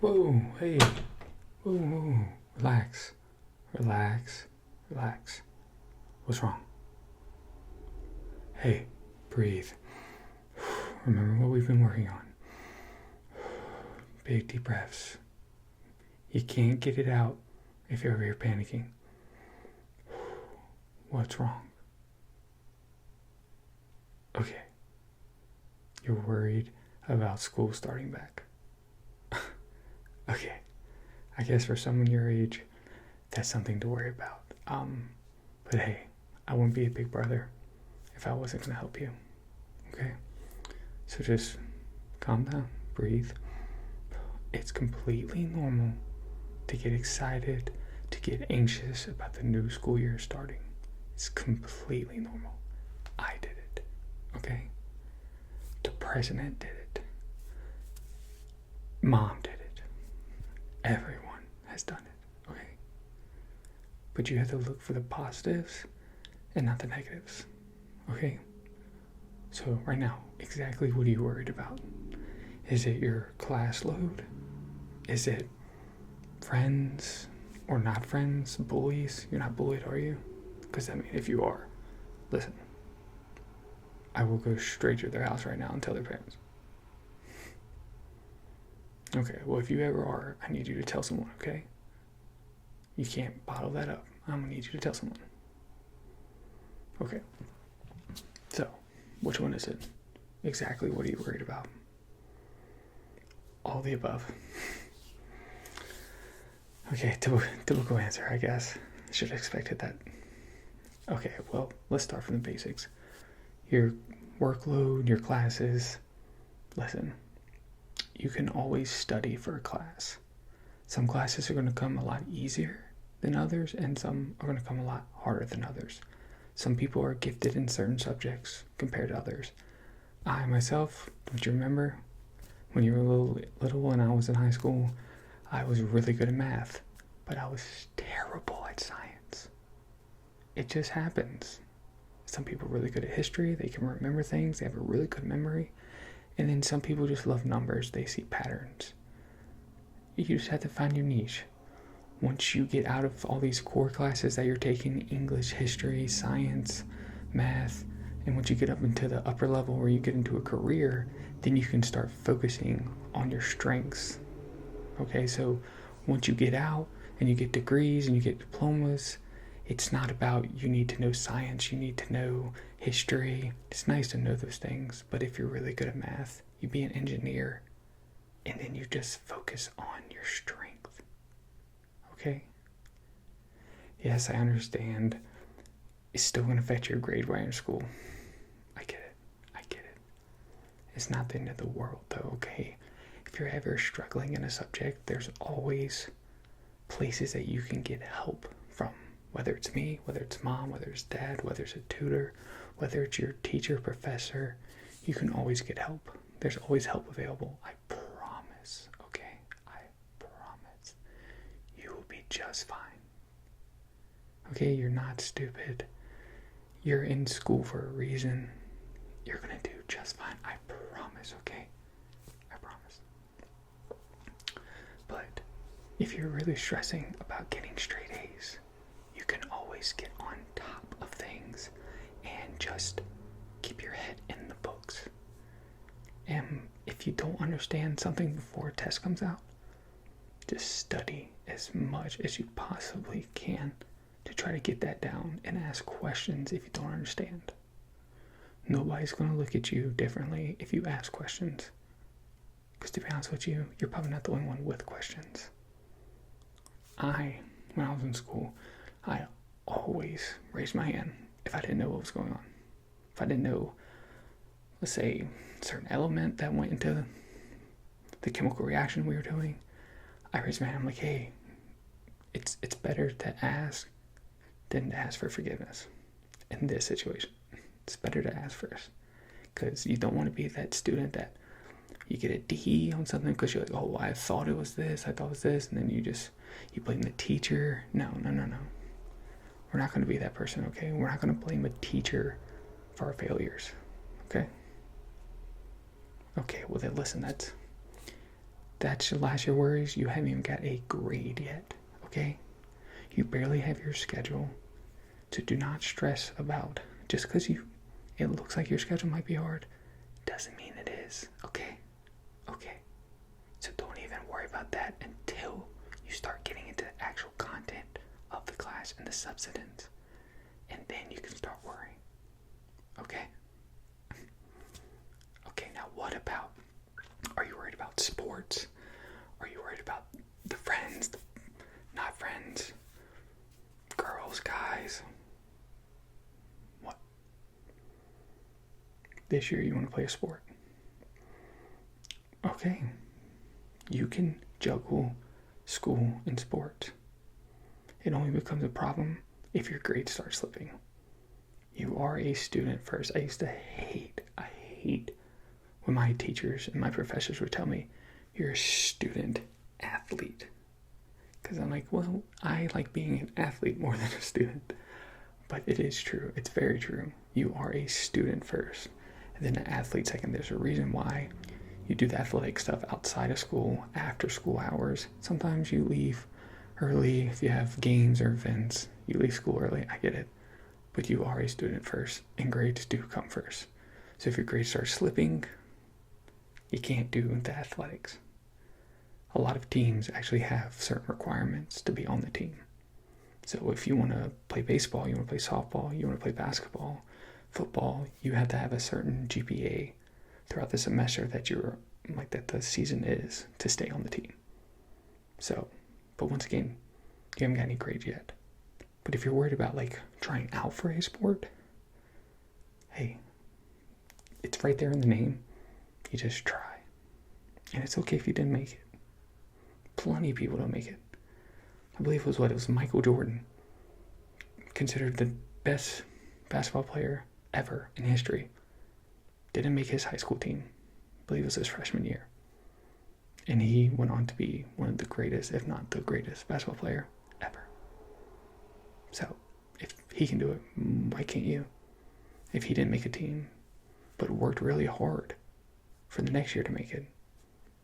Whoa, hey, whoa, whoa, relax, relax, relax. What's wrong? Hey, breathe. Remember what we've been working on. Big deep breaths. You can't get it out if you're over here panicking. What's wrong? Okay. You're worried about school starting back. Okay. I guess for someone your age, that's something to worry about. But hey, I wouldn't be a big brother if I wasn't going to help you. Okay? So just calm down, breathe. It's completely normal to get excited, to get anxious about the new school year starting. It's completely normal. I did it. Okay? The president did it. Mom did it. Everyone has done it. Okay? But you have to look for the positives and not the negatives. Okay? So right now, exactly what are you worried about? Is it your class load? Is it friends or not friends? Bullies? You're not bullied, are you? Because I mean, if you are, listen, I will go straight to their house right now and tell their parents. Okay, well, if you ever are, I need you to tell someone, okay? You can't bottle that up. I'm gonna need you to tell someone. Okay. So, which one is it? Exactly what are you worried about? All the above. Okay, typical answer, I guess. Should have expected that. Okay, well, let's start from the basics. Your workload, your classes. Listen, you can always study for a class. Some classes are going to come a lot easier than others, and some are going to come a lot harder than others. Some people are gifted in certain subjects compared to others. I myself, don't you remember when you were little and I was in high school, I was really good at math, but I was terrible at science. It just happens. Some people are really good at history, they can remember things, they have a really good memory, and then some people just love numbers, they see patterns. You just have to find your niche. Once you get out of all these core classes that you're taking, English, history, science, math, and once you get up into the upper level where you get into a career, then you can start focusing on your strengths. Okay, so once you get out and you get degrees and you get diplomas, it's not about you need to know science, you need to know history. It's nice to know those things, but if you're really good at math, you be an engineer, and then you just focus on your strength. Okay? Yes, I understand. It's still going to affect your grade while you're in school. I get it. I get it. It's not the end of the world, though, okay? If you're ever struggling in a subject, there's always places that you can get help from. Whether it's me, whether it's mom, whether it's dad, whether it's a tutor, whether it's your teacher, professor, you can always get help. There's always help available. I promise, okay? I promise. You will be just fine. Okay, you're not stupid. You're in school for a reason. You're gonna do just fine. I promise, okay? I promise. But if you're really stressing about getting straight A's, you can always get on top of things and just keep your head in the books. And if you don't understand something before a test comes out, just study as much as you possibly can to try to get that down and ask questions if you don't understand. Nobody's going to look at you differently if you ask questions. Because to be honest with you, you're probably not the only one with questions. When I was in school, I always raised my hand if I didn't know what was going on. If I didn't know, let's say, a certain element that went into the chemical reaction we were doing, I raised my hand. I'm like, hey, it's better to ask than to ask for forgiveness in this situation. It's better to ask first, because you don't want to be that student that you get a D on something because you're like, oh, I thought it was this, I thought it was this, and then you blame the teacher. No. We're not going to be that person, okay? We're not going to blame a teacher for our failures, okay? Okay, well then listen, That's your last your worries. You haven't even got a grade yet, okay? You barely have your schedule. So do not stress about just because it looks like your schedule might be hard, doesn't mean it is, okay? Okay. So don't even worry about that until you start getting into the actual content of the class and the substance. And then you can start worrying. Okay? Okay, now what about, are you worried about sports? Are you worried about the friends, not friends, girls, guys? What? This year you want to play a sport. Okay. You can juggle school and sports. It only becomes a problem if your grades start slipping. You are a student first. I used to hate when my teachers and my professors would tell me, you're a student athlete. Because I'm like, well, I like being an athlete more than a student. But it is true. It's very true. You are a student first, and then an athlete second. There's a reason why you do the athletic stuff outside of school, after school hours. Sometimes you leave early if you have games or events. You leave school early. I get it. But you are a student first, and grades do come first. So if your grades start slipping, you can't do the athletics. A lot of teams actually have certain requirements to be on the team. So if you want to play baseball, you want to play softball, you want to play basketball, football, you have to have a certain GPA throughout the semester that the season is to stay on the team. So, but once again, you haven't got any grades yet. But if you're worried about trying out for a sport, hey, it's right there in the name. You just try. And it's okay if you didn't make it. Plenty of people don't make it. I believe it was Michael Jordan, considered the best basketball player ever in history. Didn't make his high school team. I believe it was his freshman year. And he went on to be one of the greatest, if not the greatest, basketball player ever. So, if he can do it, why can't you? If he didn't make a team, but worked really hard for the next year to make it,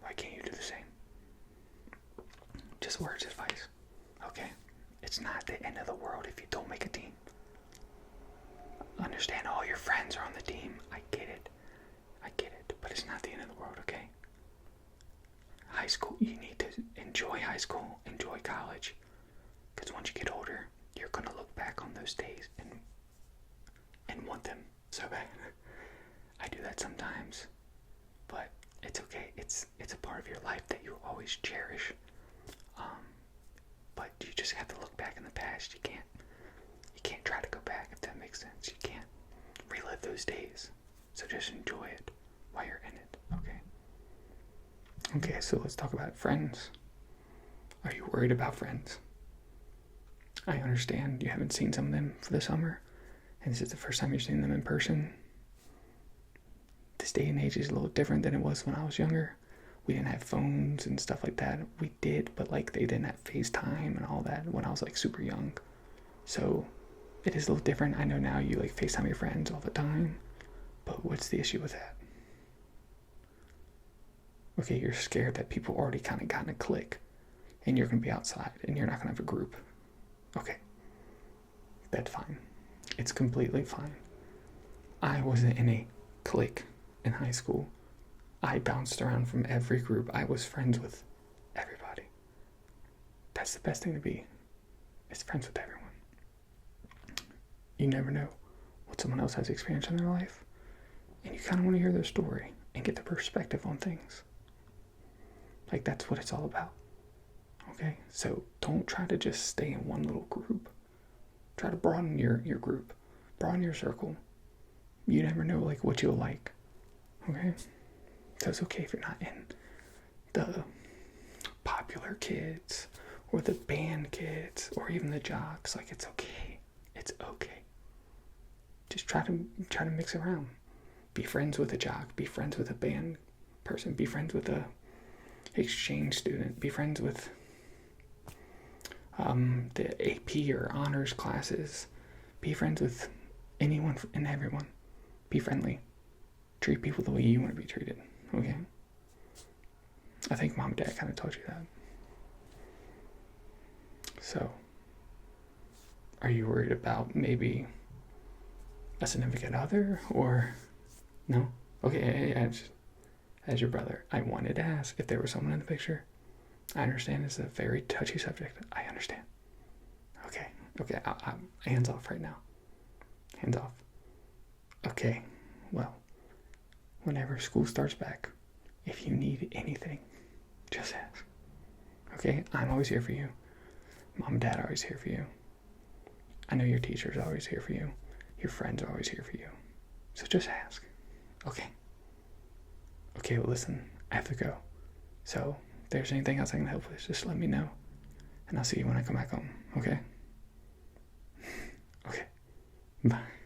why can't you do the same? Just words of advice, okay? It's not the end of the world if you don't make a team. Understand all your friends are on the team. I get it, but it's not the end of the world, okay? High school, you need to enjoy high school, enjoy college, because once you get older, you're going to look back on those days and want them so bad. I do that sometimes, but it's okay. It's a part of your life that you always cherish. But you just have to look back in the past. You can't try to go back, if that makes sense. You can't relive those days. So just enjoy it while you're in it, okay? Okay, so let's talk about friends. Are you worried about friends? I understand you haven't seen some of them for the summer, and this is the first time you're seeing them in person. This day and age is a little different than it was when I was younger. We didn't have phones and stuff like that. We did, but they didn't have FaceTime and all that when I was super young. So it is a little different. I know now you FaceTime your friends all the time, but what's the issue with that? Okay, you're scared that people already kind of got in a clique and you're going to be outside and you're not going to have a group. Okay, that's fine. It's completely fine. I wasn't in a clique in high school. I bounced around from every group. I was friends with everybody. That's the best thing to be, is friends with everyone. You never know what someone else has experienced in their life, and you kind of want to hear their story and get their perspective on things. That's what it's all about. Okay? So don't try to just stay in one little group. Try to broaden your group. Broaden your circle. You never know what you'll like. Okay? So it's okay if you're not in the popular kids or the band kids or even the jocks. It's okay. It's okay. Just try to mix around. Be friends with a jock. Be friends with a band person. Be friends with a exchange student. Be friends with the AP or honors classes. Be friends with anyone and everyone. Be friendly. Treat people the way you want to be treated. Okay? I think mom and dad kind of told you that. So, are you worried about maybe a significant other, or no? Okay, as your brother, I wanted to ask if there was someone in the picture. I understand it's a very touchy subject. I understand. Okay, I'm hands off right now. Hands off. Okay, well, whenever school starts back, if you need anything, just ask. Okay, I'm always here for you. Mom and dad are always here for you. I know your teacher's always here for you. Your friends are always here for you. So just ask. Okay. Okay, well listen, I have to go. So if there's anything else I can help with, just let me know. And I'll see you when I come back home, okay? Okay. Bye.